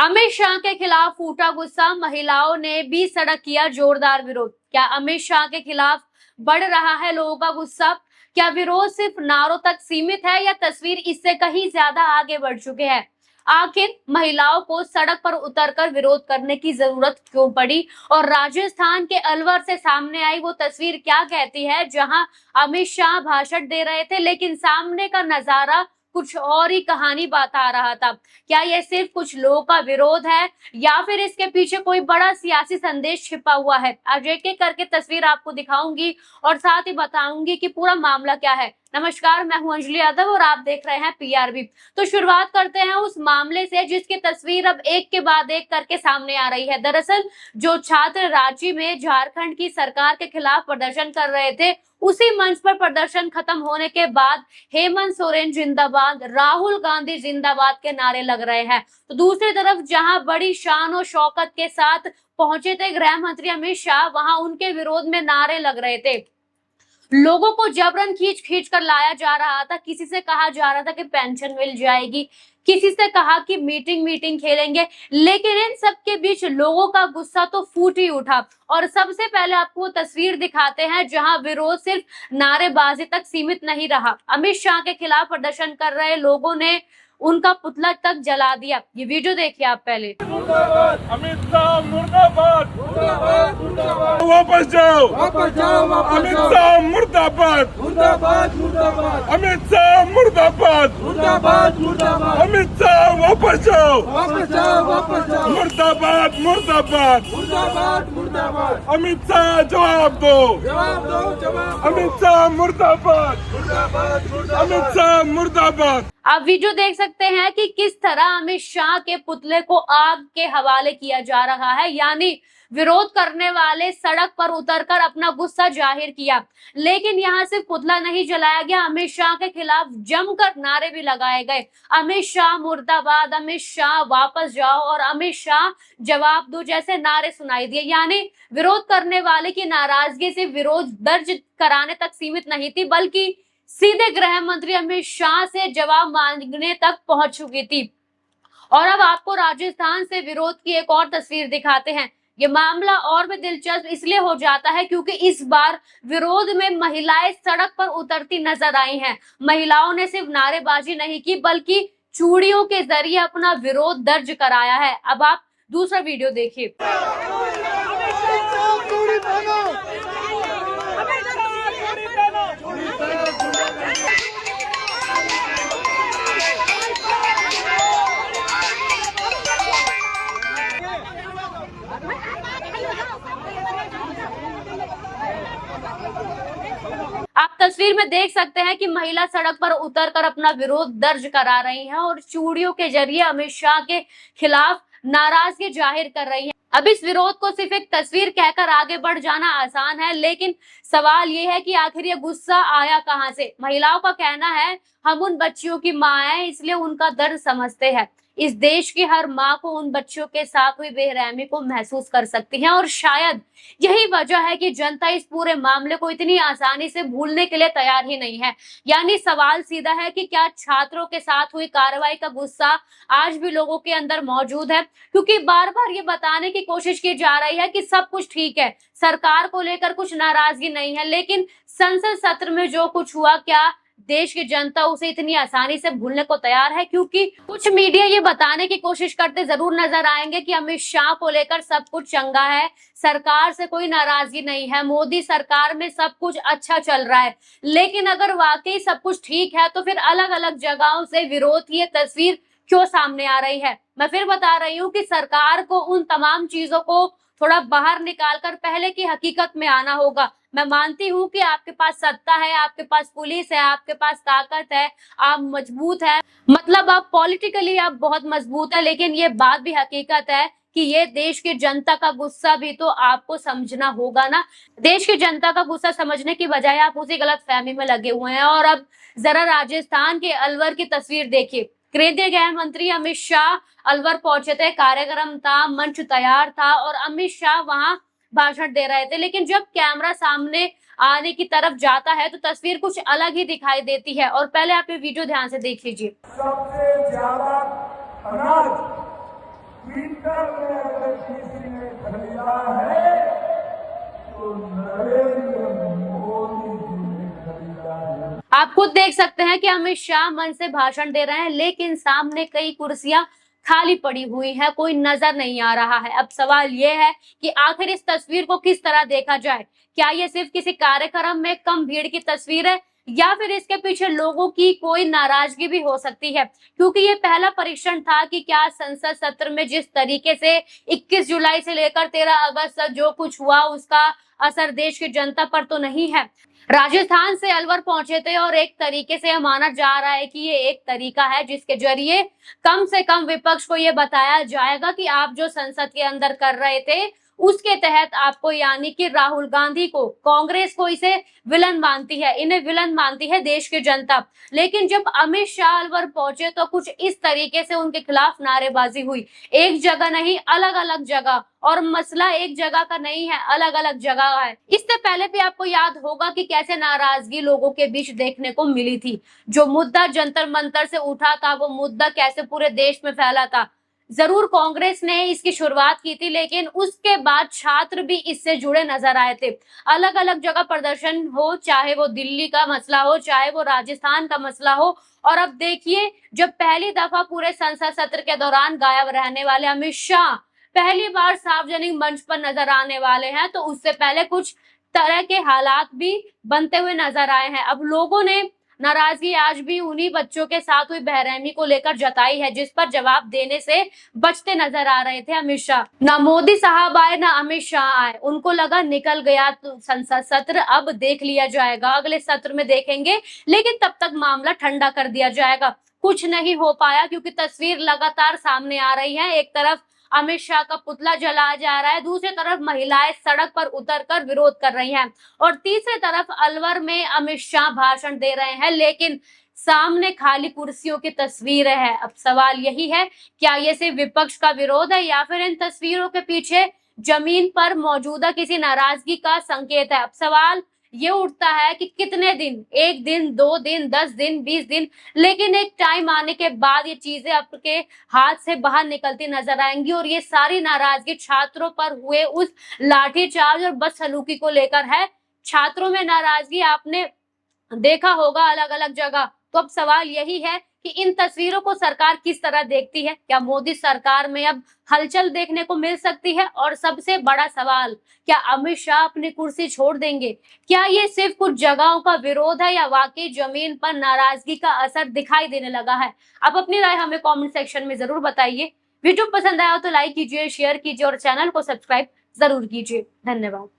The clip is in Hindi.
अमित शाह के खिलाफ फूटा गुस्सा, महिलाओं ने भी सड़क किया जोरदार विरोध। क्या अमित शाह के खिलाफ बढ़ रहा है लोगों का गुस्सा? क्या विरोध सिर्फ नारों तक सीमित है या तस्वीर इससे कहीं ज्यादा आगे बढ़ चुके हैं? आखिर महिलाओं को सड़क पर उतरकर विरोध करने की जरूरत क्यों पड़ी? और राजस्थान के अलवर से सामने आई वो तस्वीर क्या कहती है, जहां अमित शाह भाषण दे रहे थे लेकिन सामने का नजारा कुछ और ही कहानी बता रहा था। क्या यह सिर्फ कुछ लोगों का विरोध है या फिर इसके पीछे कोई बड़ा सियासी संदेश छिपा हुआ है? आज एक एक करके तस्वीर आपको दिखाऊंगी और साथ ही बताऊंगी कि पूरा मामला क्या है। नमस्कार, मैं हूं अंजलि यादव और आप देख रहे हैं पीआरबी। तो शुरुआत करते हैं उस मामले से जिसकी तस्वीर अब एक के बाद एक करके सामने आ रही है। दरअसल जो छात्र रांची में झारखंड की सरकार के खिलाफ प्रदर्शन कर रहे थे, उसी मंच पर प्रदर्शन खत्म होने के बाद हेमंत सोरेन जिंदाबाद, राहुल गांधी जिंदाबाद के नारे लग रहे हैं। तो दूसरी तरफ जहां बड़ी शान और शौकत के साथ पहुंचे थे गृह मंत्री अमित शाह, वहां उनके विरोध में नारे लग रहे थे। लोगों को जबरन खींच खींच कर लाया जा रहा था। किसी से कहा जा रहा था कि पेंशन मिल जाएगी, किसी से कहा कि मीटिंग खेलेंगे, लेकिन इन सब के बीच लोगों का गुस्सा तो फूट ही उठा। और सबसे पहले आपको तस्वीर दिखाते हैं जहां विरोध सिर्फ नारेबाजी तक सीमित नहीं रहा। अमित शाह के खिलाफ प्रदर्शन कर रहे लोगों ने उनका पुतला तक जला दिया। ये वीडियो देखिए आप पहले। अमित शाह मुर्दाबाद, मुर्दाबाद, मुर्दाबाद, वापस जाओ, वापस जाओ, अमित शाह मुर्दाबाद, मुर्दाबाद, मुर्दाबाद, अमित शाह मुर्दाबाद, मुर्दाबाद, मुर्दाबाद, अमित शाह वापस जाओ, वापस जाओ, वापस जाओ, मुर्दाबाद, मुर्दाबाद, मुर्दाबाद, मुर्दाबाद, अमित शाह जवाब दो, जवाब दो, जवाब, अमित शाह मुर्दाबाद, मुर्दाबाद, अमित शाह मुर्दाबाद। आप वीडियो देख सकते हैं कि किस तरह अमित शाह के पुतले को आग के हवाले किया जा रहा है, यानी विरोध करने वाले सड़क पर उतरकर अपना गुस्सा जाहिर किया। लेकिन यहाँ सिर्फ पुतला नहीं जलाया गया, अमित शाह के खिलाफ जमकर नारे भी लगाए गए। अमित शाह मुर्दाबाद, अमित शाह वापस जाओ और अमित शाह जवाब दो जैसे नारे सुनाई दिए। यानी विरोध करने वाले की नाराजगी सिर्फ विरोध दर्ज कराने तक सीमित नहीं थी, बल्कि सीधे गृह मंत्री अमित शाह से जवाब मांगने तक पहुंच चुकी थी। और अब आपको राजस्थान से विरोध की एक और तस्वीर दिखाते हैं। ये मामला और भी दिलचस्प इसलिए हो जाता है क्योंकि इस बार विरोध में महिलाएं सड़क पर उतरती नजर आई हैं। महिलाओं ने सिर्फ नारेबाजी नहीं की बल्कि चूड़ियों के जरिए अपना विरोध दर्ज कराया है। अब आप दूसरा वीडियो देखिए। आप तस्वीर में देख सकते हैं कि महिला सड़क पर उतरकर अपना विरोध दर्ज करा रही हैं और चूड़ियों के जरिए अमित शाह के खिलाफ नाराजगी जाहिर कर रही हैं। अब इस विरोध को सिर्फ एक तस्वीर कहकर आगे बढ़ जाना आसान है, लेकिन सवाल ये है कि आखिर ये गुस्सा आया कहां से? महिलाओं का कहना है, हम उन बच्चियों की माँ हैं, इसलिए उनका दर्द समझते हैं। इस देश की हर माँ को उन बच्चों के साथ हुई बेरहमी को महसूस कर सकती है और शायद यही वजह है कि जनता इस पूरे मामले को इतनी आसानी से भूलने के लिए तैयार ही नहीं है। यानी सवाल सीधा है कि क्या छात्रों के साथ हुई कार्रवाई का गुस्सा आज भी लोगों के अंदर मौजूद है? क्योंकि बार बार ये बताने की कोशिश की जा रही है कि सब कुछ ठीक है, सरकार को लेकर कुछ नाराजगी नहीं है, लेकिन संसद सत्र में जो कुछ हुआ, क्या देश की जनता उसे इतनी आसानी से भूलने को तैयार है? क्योंकि कुछ मीडिया ये बताने की कोशिश करते जरूर नजर आएंगे कि अमित शाह को लेकर सब कुछ चंगा है, सरकार से कोई नाराजगी नहीं है, मोदी सरकार में सब कुछ अच्छा चल रहा है। लेकिन अगर वाकई सब कुछ ठीक है तो फिर अलग अलग जगहों से विरोध की तस्वीर क्यों सामने आ रही है? मैं फिर बता रही हूँ कि सरकार को उन तमाम चीजों को थोड़ा बाहर निकालकर पहले की हकीकत में आना होगा। मैं मानती हूँ कि आपके पास सत्ता है, आपके पास पुलिस है, आपके पास ताकत है, आप मजबूत है, मतलब आप पॉलिटिकली आप बहुत मजबूत है, लेकिन ये बात भी हकीकत है कि ये देश की जनता का गुस्सा भी तो आपको समझना होगा ना। देश की जनता का गुस्सा समझने की बजाय आप उसी गलतफहमी में लगे हुए हैं। और अब जरा राजस्थान के अलवर की तस्वीर देखिए। केंद्रीय गृह मंत्री अमित शाह अलवर पहुंचे थे, कार्यक्रम था, मंच तैयार था और अमित शाह वहां भाषण दे रहे थे। लेकिन जब कैमरा सामने आने की तरफ जाता है तो तस्वीर कुछ अलग ही दिखाई देती है। और पहले आप ये वीडियो ध्यान से देख लीजिए। सबसे ज्यादा अनाज ट्विटर में अगर किसी ने खरीदा है तो नरेंद्र मोदी जी ने खरीदा है। आप खुद देख सकते हैं कि अमित शाह मन से भाषण दे रहे हैं, लेकिन सामने कई कुर्सियां खाली पड़ी हुई है, कोई नजर नहीं आ रहा है। अब सवाल ये है कि आखिर इस तस्वीर को किस तरह देखा जाए। क्या ये सिर्फ किसी कार्यक्रम में कम भीड़ की तस्वीर है, या फिर इसके पीछे लोगों की कोई नाराजगी भी हो सकती है? क्योंकि ये पहला परीक्षण था कि क्या संसद सत्र में जिस तरीके से 21 जुलाई से लेकर 13 अगस्त तक जो कुछ हुआ उसका असर देश की जनता पर तो नहीं है। राजस्थान से अलवर पहुंचे थे और एक तरीके से माना जा रहा है कि ये एक तरीका है जिसके जरिए कम से कम विपक्ष को ये बताया जाएगा कि आप जो संसद के अंदर कर रहे थे उसके तहत आपको, यानी कि राहुल गांधी को, कांग्रेस को इसे विलन मानती है, इन्हें विलन मानती है देश की जनता। लेकिन जब अमित शाह अलवर पहुंचे तो कुछ इस तरीके से उनके खिलाफ नारेबाजी हुई, एक जगह नहीं अलग अलग जगह, और मसला एक जगह का नहीं है, अलग अलग जगह है। इससे पहले भी आपको याद होगा कि कैसे नाराजगी लोगों के बीच देखने को मिली थी। जो मुद्दा जंतर मंतर से उठा था वो मुद्दा कैसे पूरे देश में फैला था। जरूर कांग्रेस ने इसकी शुरुआत की थी, लेकिन उसके बाद छात्र भी इससे जुड़े नजर आए थे। अलग अलग जगह प्रदर्शन हो, चाहे वो दिल्ली का मसला हो, चाहे वो राजस्थान का मसला हो। और अब देखिए, जब पहली दफा पूरे संसद सत्र के दौरान गायब रहने वाले अमित शाह पहली बार सार्वजनिक मंच पर नजर आने वाले हैं, तो उससे पहले कुछ तरह के हालात भी बनते हुए नजर आए हैं। अब लोगों ने नाराजगी आज भी उन्हीं बच्चों के साथ हुई बेरहमी को लेकर जताई है, जिस पर जवाब देने से बचते नजर आ रहे थे अमित शाह। ना मोदी साहब आए ना अमित शाह आए, उनको लगा निकल गया तो संसद सत्र, अब देख लिया जाएगा, अगले सत्र में देखेंगे, लेकिन तब तक मामला ठंडा कर दिया जाएगा। कुछ नहीं हो पाया क्योंकि तस्वीर लगातार सामने आ रही है। एक तरफ अमित शाह का पुतला जलाया जा रहा है, दूसरी तरफ महिलाएं सड़क पर उतरकर विरोध कर रही हैं, और तीसरी तरफ अलवर में अमित शाह भाषण दे रहे हैं, लेकिन सामने खाली कुर्सियों की तस्वीरें हैं। अब सवाल यही है, क्या ये सिर्फ विपक्ष का विरोध है या फिर इन तस्वीरों के पीछे जमीन पर मौजूदा किसी नाराजगी का संकेत है? अब सवाल ये उठता है कि कितने दिन, 1 दिन, 2 दिन, 10 दिन, 20 दिन, लेकिन एक टाइम आने के बाद ये चीजें आपके हाथ से बाहर निकलती नजर आएंगी, और ये सारी नाराजगी छात्रों पर हुए उस लाठीचार्ज और बदसलूकी को लेकर है। छात्रों में नाराजगी आपने देखा होगा अलग अलग जगह। तो अब सवाल यही है कि इन तस्वीरों को सरकार किस तरह देखती है। क्या मोदी सरकार में अब हलचल देखने को मिल सकती है? और सबसे बड़ा सवाल, क्या अमित शाह अपनी कुर्सी छोड़ देंगे? क्या ये सिर्फ कुछ जगहों का विरोध है या वाकई जमीन पर नाराजगी का असर दिखाई देने लगा है? आप अपनी राय हमें कमेंट सेक्शन में जरूर बताइए। वीडियो पसंद आया तो लाइक कीजिए, शेयर कीजिए और चैनल को सब्सक्राइब जरूर कीजिए। धन्यवाद।